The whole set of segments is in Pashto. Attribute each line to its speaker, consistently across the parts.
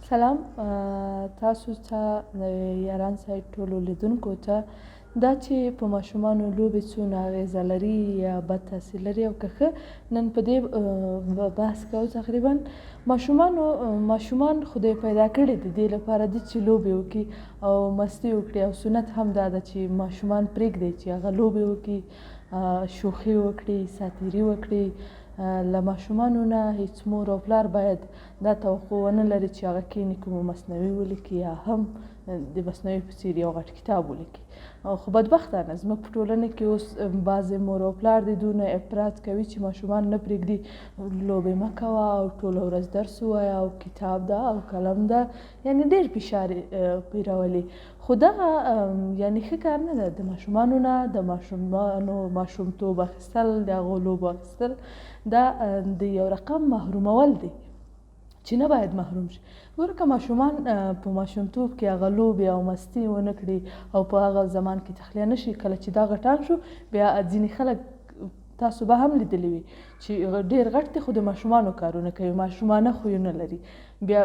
Speaker 1: سلام تاسو ته یاران صاحب ټولو لیدونکو ته دا چې په ماشومانو لوبې څونه اغیزه لري یا بد تاثیر لري او که ښه نن په دې بحث کوو. تقریبا ماشومان خدای پیدا کړي د دې لپاره دي چې لوبې وکړي او مستي وکړي او سنت هم دا ده چې ماشومان پرېږدي چې هغه لوبې وکړي، شوخي وکړي، ساتیري وکړي. له ماشومانو نه هیڅ مور او پلار باید دا توقع ونه لري چې هغه کښېني کومه مصنوعي ولیکي یا هم د مصنوعي په څېر یو غټ کتاب ولیکي. خو بدبختانه زموږ په ټولنه کې اوس بعضې مور او پلار دي دونه افراط کوي چې ماشومان نه پرېږدي لوبې مه کوه او ټوله ورځ درس ووایه او کتاب ده او قلم ده، یعنې ډېر فشار پیرولي. خو دغه یعنې ښه کار نه ده. د ماشومانو نه د ماشومانو ماشومتوب اخیستل، د هغو لوبو اخیستل دا د یو رقم محرومول دی چې نه باید محروم شي. ګوره که ماشومان په ماشومتوب کې هغه لوبې او مستي ونه کړي او په هغه زمان کې تخلیه نه شي، کله چې دا غټان شو بیا ځینې خلک تاسو به هم لیدلی وي چې ډېر غټ دي خو د ماشومانو کارونه کوي، ماشومانه خویونه لري. بیا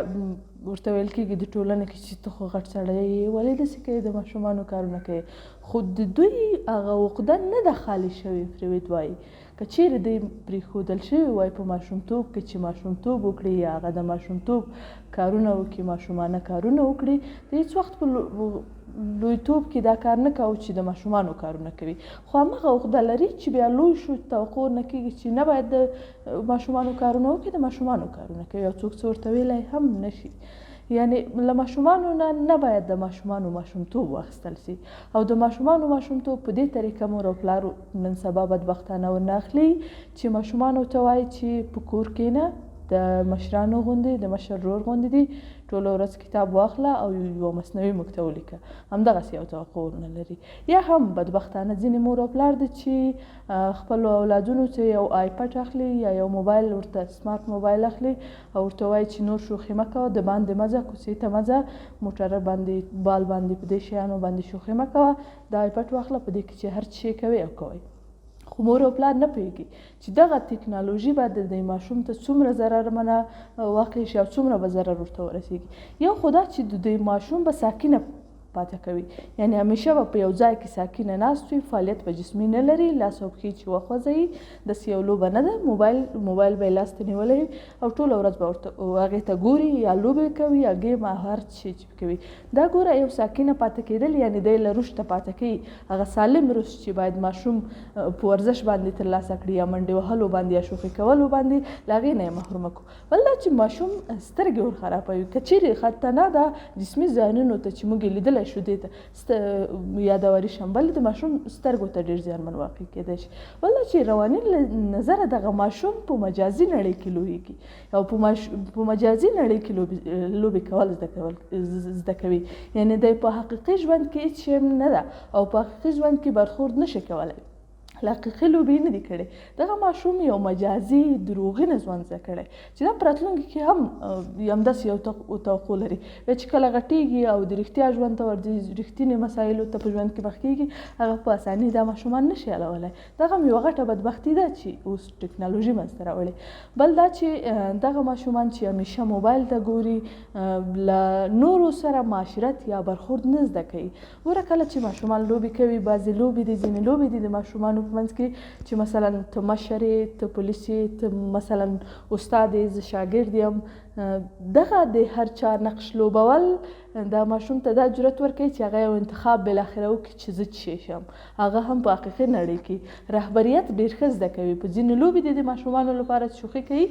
Speaker 1: ورته ویل کېږي د ټولنې کې چې ته خو غټ سړی یې، ولې داسې کوې، د ماشومانو کارونه کوي. خو د دوی هغه عقده نه ده خالي شوې. فروید وایي که چیرې دوی پرېښودل شوي وای په ماشومتوب کې چې ماشومتوب وکړي یا هغه د ماشومتوب کارونه وکړي، ماشومانه کارونه وکړي، د هېڅ وخت په لویتوب کې دا کار نه کوو چې د ماشومانو کارونه کوي. خو همغه عقده لري چې بیا لوی شو توقع نه کېږي چې نه باید د ماشومانو کارونه وکړي، د ماشومانو کارونه کوي او څوک څه ورته ویلی هم نه شي. یعنې له ماشومانو نه باید د ماشومانو ماشومتوب واخیستل سي او د ماشومانو ماشومتوب په دې طریقه مور او پلار نن سبا بدبختانه ورنه اخلي چې ماشومانو ته وایي چې په کور کښېنه، د مشرانو غوندې، د مشر ورور غوندې دي، ټوله ورځ کتاب واخله او یوه مصنوعي موږ ته ولیکه. همدغسې یو توقع ورنه لري. یا هم بدبختانه ځینې مور او پلار دي چې خپلو اولادونو ته یو آیپډ اخلي یا یو موبایل ورته سمارټ موبایل اخلي او ورته وایي چې نور شوخي مه کوه، د باندې مه ځه، کوڅې ته مه ځه، موټر باندې بال باندې په دې شیانو باندې شوخي مه کوه، د آیپډ واخله په دې کې چې هر څه کوئ او کوئ. خو مور او پلار نه پوهېږي چې دغه ټکنالوژي به د ماشوم ته څومره ضررمنه واقع شي او څومره به ضرر ورته ورسېږي. یو خو دا چې د ماشوم به ساکنه پاتې کوي، یعنې همیشه به په یو ځای کې ساکنه ناست وي، فعالیت به جسمي نه لري، لاس او پښې چې وخوځوي داسې یو لوبه نه ده. موبایل به یې لاس ته نیولی وي او ټوله ورځ به ورته هغې ته ګوري یا لوبې کوي یا ګیم هر څه چې کوي. دا ګوره یو ساکنه پاتې کېدل یعنې دی له رشده پاتې کوي. هغه سالم رشد چې باید ماشوم په ورزش باندې ترلاسه کړي یا منډې وهلو باندې یا شوخي کولو باندې، له هغې نه یې محرومه کړو. بل دا چې ماشوم سترګې ورخرابوي. که چیرې حتی نه دا جسمي زیانونو ته چې موږ یې لیدلی شو دې ته یادواري شم، بل د ماشوم سترګو ته ډېر زیانمن واقع کېدی شي. بل دا چې رواني نظره دغه ماشوم په مجازي نړۍ کې لویږي او په مجازي نړۍ کې لوبې کول زده کوي. یعنې دی په حقیقي ژوند کې هېڅ شی نه ده او په حقیقي ژوند کې برخورد نه شي کولی، له حقیقي لوبې نه دي کړې. دغه ماشوم یو مجازي دروغینه ژوند زده کړی چې دا په راتلونکي کې هم همداسې یو توقع لري. بیا چې کله غټېږي او د رښتیا ژوند ته ورځي، رښتینې مسایلو ته په ژوند کې مخ کېږي، هغه په اسانۍ دا ماشومان نه شي حلولی. دغه هم یوه غټه بدبختي ده چې اوس ټکنالوژي منځته راوړې. بل دا چې دغه ماشومان چې همیشه موبایل ته ګوري له نورو سره معاشرت یا برخورد نه زده کوي. ګوره کله چې ماشومان لوبې کوي، بعضې لوبې دي، ځینې لوبې دي د ماشومانو منځ کې چې مثلا ته مشر یې، ته پولیس یې، ته مثلا استاد یې، زه شاګرد یم. دغه د هر چا نقش لوبول دا ماشوم ته دا جرأت ورکوي چې هغه یو انتخاب بالاخره وکړي چې زه څه شم. هغه هم په حقیقي نړۍ کې رهبریت ډېر ښه زده کوي. په ځینې لوبې دي د ماشومانو لپاره شوخي کوي،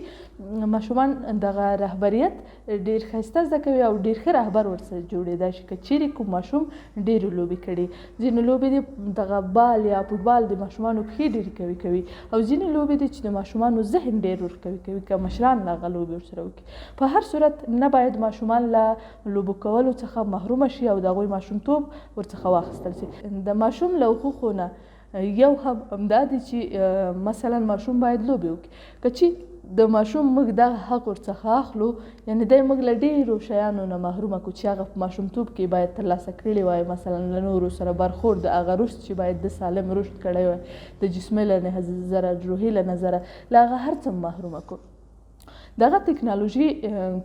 Speaker 1: ماشومان دغه رهبریت ډېر ښایسته زده کوي او ډېر ښه رهبر ورسره جوړېدای شي که چیرې کوم ماشوم ډېرې لوبې کړي. ځینې لوبې دي دغه بال یا فوټبال د ماشومانو پښې ډېرې قوي کوي او ځینې لوبې دي چې د ماشومانو ذهن ډېر ورقوي کوي که مشران هغه لوبې ورسره وکړي. په هر صورت نه باید ماشومان له لوبو کولو څخه محرومه شي او د هغوی ماشومتوب ورڅخه واخیستل شي. د ماشوم له حقوقو نه یو هم دا دی چې مثلا ماشوم باید لوبې وکړي. که چې د ماشوم موږ دغه حق ورڅخه اخلو، یعنې دی موږ له ډېرو شیانو نه محرومه کړو چې هغه په ماشومتوب کې باید ترلاسه کړي وای. مثلا له نورو سره برخورد، هغه رشد چې باید د سالم رشد کړی وای، د جسمي له نظره، روحي له نظره، له هغه هر څه محرومه کړو. دغه تکنالوژي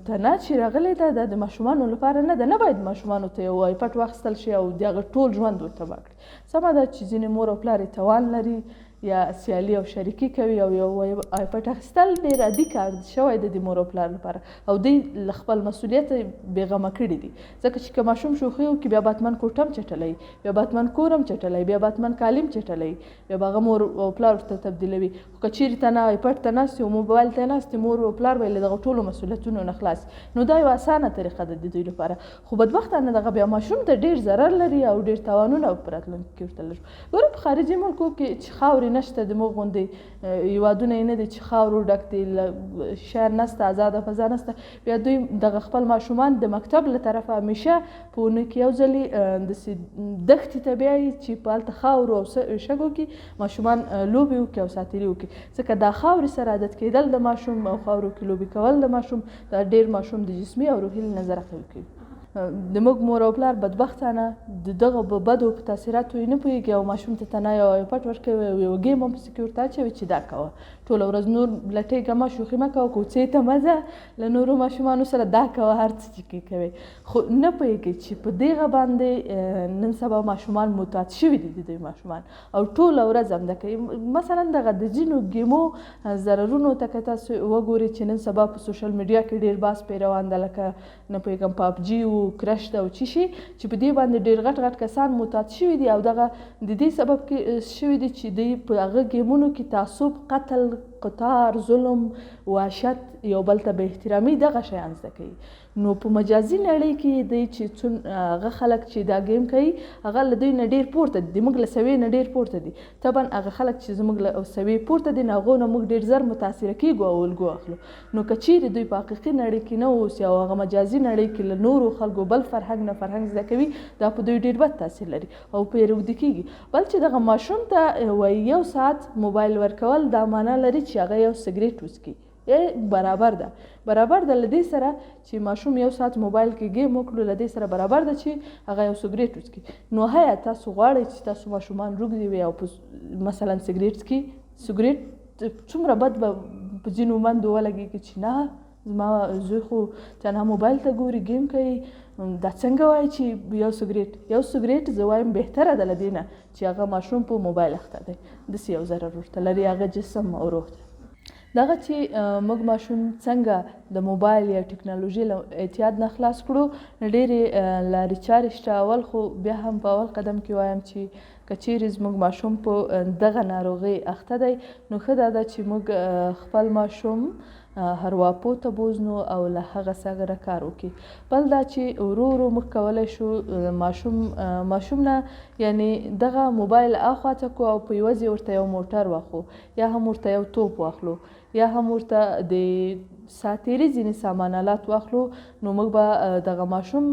Speaker 1: ته نه چې راغلې ده دا د ماشومانو لپاره نه ده. نه باید ماشومانو ته یو آیپډ واخیستل شي او د هغه ټول ژوند ورته تباه کړي. سمه ده چې ځینې مور او پلار یې توان لري یا سیالي او شریکي کوي او یو آیپډ اخیستل ډېر عادي کار شوی دی د مور او پلار لپاره او دوی له خپل مسؤلیت بېغمه کړي دي. ځکه چې که ماشوم شوخي وکړي بیا باتمن کوټ هم چټلی، بیا باتمن کور هم چټلی، بیا باتمن کالي هم چټلی، بیا به هغه مور او پلار ورته تبدیلوي. خو که چیرې ته نه آیپډ ته ناست او موبایل ته ناست مور او پلار به یې له دغه ټولو مسؤلیتونو نه خلاص. نو دا یوه اسانه طریقه ده د دوی لپاره. خو بدبختانه دغه بیا ماشوم ته ډېر ضرر لري او ډېر تاوانونه په راتلونکي کې ورته لري. ګوره په خارجي ملکو کې چې خاورې نشته د موږ غوندې هېوادونه یې نه دي چې خاورو ډک دي، شهر نسته، آزاده فضا نسته، بیا دوی دغه خپل ماشومان د مکتب له طرفه همیشه په اونۍ کې یو ځلې داسې دښتې ته بیایي چې په هلته خاورو او شګو کې ماشومان لوبې وکړي او ساتیري وکړي. ځکه دا خاورې سره عادت کېدل د ماشوم او خاورو کې لوبې کول د ماشوم دا ډېر ماشوم د جسمي او روحي له نظره قوي کوي. د موږ مور او پلار بدبختانه د دغه بدو په تاثیراتو یې نه پوهېږي او ماشوم ته تنها یو آیپډ ورکوي او یو ګیم هم پسې کې ورته اچوي چې دا کوه، ټوله ورځ نور لټېږه مه، شوخي مه کوه، کوڅې ته مه ځه، له نورو ماشومانو سره دا کوه، هر څه چې کوي. خو نه پوهېږي چې په دغه باندې نن سبا ماشومان معتاد شوي دي د دوی ماشومان او ټوله ورځ همدا کوي. مثلا دغه د ځینو ګیمو ضررونو ته که تاسو وګورئ چې نن سبا په سوشل میډیا کې ډېر بحث پیروان ده، لکه نه پوهېږم پابجي و، کرش ده او چی شي چې په دې باندې ډېر غټ غټ کسان معتاد شوي دي او دغه د دې سبب کې شوي دي چې دوی په هغه ګیمونو کې تعصب، قتل، قطار، ظلم، وحشت، یو بل ته بې احترامي دغه شیان زده کوي. نو په مجازي نړۍ کې دی چې هغه خلک چې دا گیم کوي هغه له دوی نه ډېر پورته دي، موږ له سویې نه ډېر پورته دي. طبعا هغه خلک چې زموږ له سویې پورته دي نو هغو نه موږ ډېر زر متاثره کېږو او الګو اخلو. نو که چیرې دوی په حقیقي نړۍ کې نه اوسي او هغه مجازي نړۍ کې له نورو خلکو بل فرهنګ نه فرهنګ زده کوي دا په دوی ډېر بد تاثیر لري او پرې روږدي کېږي. بل چې دغه ماشوم ته وایي 1 ساعت موبایل ورکول دا معنا لري چې هغه یو سګرټ وڅکي. برابر ده له دې سره چې ماشوم 1 ساعت موبایل کې گیم وکړو، له دې سره برابر ده چې هغه یو سګرټ وڅکي. نو هیا تاسو غواړئ چې تاسو ماشومان روږدي وي او مثلا سګرټ څکي، سګرټ څومره بد به په ځینو مندو ولګېږي چې نه زما زوی خو تنها موبایل ته ګوري، گیم کوي، دا څنګه وایي چې یو سګرټ زه وایم بهتره ده له دې نه چې هغه ماشوم په موبایل اخته دی، داسې یو ضرر ورته لري هغه جسم او روح ته. دغه چې موږ ماشوم څنګه د موبایل یا ټکنالوژي له اعتیاد نه خلاص کړو، ډېرې لارې چارې شته. اول خو بیا هم په اول قدم کې وایم چې که چیرې زموږ ماشوم په دغه ناروغۍ اخته دی نو ښه دا ده چې موږ خپل ماشوم هرواپو ته بوزنو او له هغه څخه کار وکړي. بل دا چې ورو ورو موږ کولی شو ماشوم نه یعنی دغه موبایل اخواته کو او په یوازې ورته یو موټر واخلو یا هم ورته یو توپ واخلو یا هم ورته د ساتیري ځینې سامانالات واخلو نو موږ به دغه ماشوم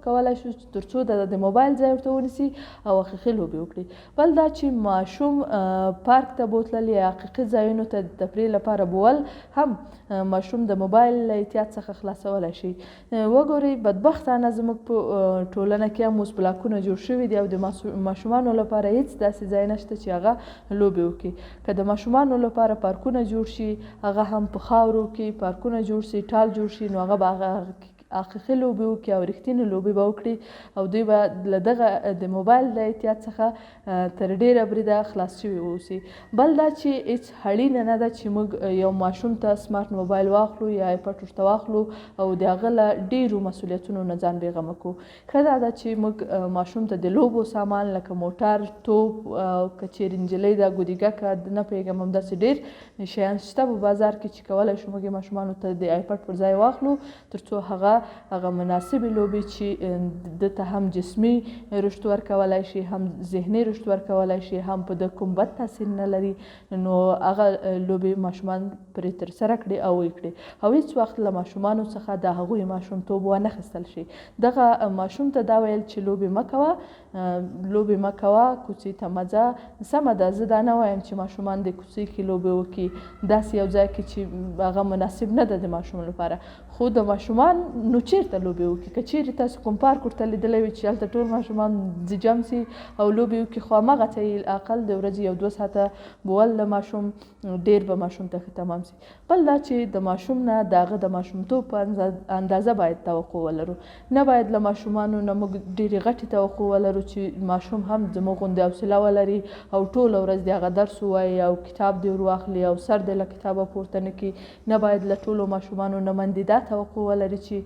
Speaker 1: کولی شو تر څو د موبایل ځای ورته ونیسي او حقیقي لوبې وکړي. بل دا چې ماشوم پارک ته بوتلل یا حقیقي ځایونو ته د تفریح لپاره بول هم ماشوم د موبایل له اعتیاد څخه خلاصولی شي. وګورئ بدبختانه زموږ په ټولنه کې هم اوس بلاکونه جوړ شوي دي او د ماشومانو لپاره هیڅ داسې ځای نشته چې هغه لوبې وکړي. که د ماشومانو لپاره پارکونه جوړ شي، هغه هم په خاورو کې پارکونه جوړ شي، ټال جوړ شي، نو هغه به هغه حقیقي لوبې وکړي او رښتینې لوبې به وکړي او دوی به له دغه د موبایل د اعتیاد څخه تر ډېره بریده خلاص شوي واوسي. بل دا چې هیڅ اړینه نه ده چې موږ یو ماشوم ته سمارټ موبایل واخلو یا آیپډ ورته واخلو او د هغه له ډېرو مسؤلیتونو نه ځان بېغمه کړو. ښه دا ده چې موږ ماشوم ته د لوبو سامان لکه موټر، توپ، که چیرې نجلۍ ده ګودیګکه نه پوهېږم همداسې ډېر شیان شته په بازار کې چې کولی شو موږ ماشومانو ته د آیپډ پر ځای واخلو تر څو هغه مناسبې لوبې چې د ته هم جسمي رشد ورکولی شي هم ذهني رشد ورکولی شي هم په د کوم بد تاثیر نه لري نو هغه لوبې ماشومان پرې ترسره کړي او ویې کړي او هیڅ وخت له ماشومانو څخه د هغوی ماشومتوب وانخیستل شي. دغه ماشوم ته دا ویل چې لوبې مه کوه، کوڅې ته مه ځه. سمه ده، زه دا نه وایم چې ماشومان د کوڅې کې لوبې وکړي داسې یو ځای کې چې هغه مناسب نه ده د ماشوم لپاره، خو د ماشومان نو چیرته لوبې وکړي. که چیرې تاسو کوم پارک ورته لیدلی وي چې هلته ټول ماشومان جمع سي او لوبې وکړي، خو هماغه ته اقل د ورځې 1-2 ساعته بول له ماشوم ډېر به ماشوم ته ښه تمام سي. بل دا چې د ماشوم نه د هغه د ماشومتوب په اندازه باید توقع ولرو. نه باید له ماشومانو نه موږ ډېرې غټې توقع ولرو چې ماشوم هم زموږ غوندې حوصله ولري او ټوله ورځ د هغه درس ووایي او کتاب دې ور واخلي او سر دې له کتابه پورته نه کړي. نه باید له ټولو ماشومانو نه من دې دا توقع ولري چې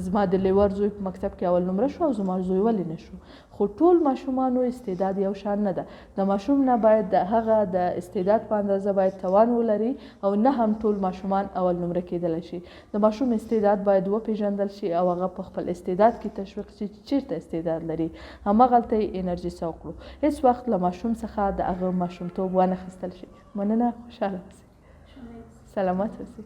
Speaker 1: زما د لیور زوی په مکتب کې اول نمره شو او زما زوی ولې نه شو. خو ټول ماشومانو استعداد یو شان نه ده. د ماشوم نه باید د هغه د استعداد په اندازه باید توان ولري او نه هم ټول ماشومان اول نمره کېدلی شي. د ماشوم استعداد باید وپېژندل شي او هغه په خپل استعداد کې تشویق شي چې چیرته استعداد لري، هماغلته یې انرژي سوق کړو. هېڅ وخت له ماشوم څخه د هغه ماشومتوب وانخیستل شي. مننه، خوشحاله اوسئ، سلامت اوسئ.